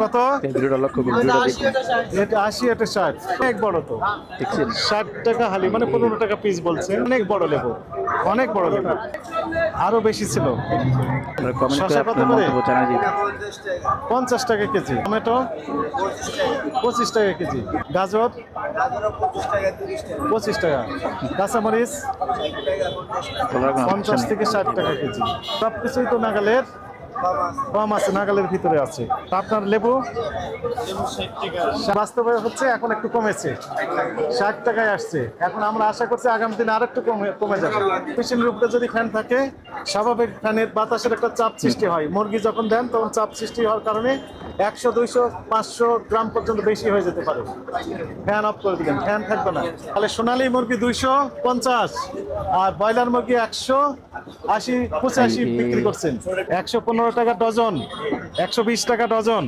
কত? ভিডিওটা লক্ষ্য করে ভিডিওটা দেখুন। এটা 80, এটা 60। অনেক বড় তো। দেখছেন 60 টাকা হালি মানে 15 টাকা পিস বলছে। অনেক বড় লেবু, অনেক বড় লেবু, আরো বেশি ছিল। আপনারা কমেন্ট করে শসা কত আপনার করে? মন্তব্য জানিয়ে দিন। 50 টাকা কেজি। টমেটো 25 টাকা কেজি। গাজর 25 টাকা। কাঁচামরিচ বলার কোনো অপশন 50 নেই। থেকে 60 টাকা কেজি। সব কিছুই তো নাগালের কম আছে, নাগালের ভিতরে আছে। তা আপনার লেবু বাস্তবে হচ্ছে এখন একটু কমেছে, 60 টাকায় আসছে। এখন আমরা আশা করছি আগামী দিনে আর একটু কমে যাবে। মেশিনের উপরে যদি ফ্যান থাকে, স্বাভাবিক ফ্যানের বাতাসের একটা চাপ সৃষ্টি হয়। মুরগি যখন দেন তখন চাপ সৃষ্টি হওয়ার কারণে 100, 200, 500 গ্রাম পর্যন্ত বেশি হয়ে যেতে পারে। ফ্যান অফ করে দিবেন, ফ্যান থাকবে না। তাহলে সোনালী মুরগি 250 আর ব্রয়লার মুরগি 180, 85 বিক্রি করছেন। 115 টাকা ডজন, 120 টাকা ডজন।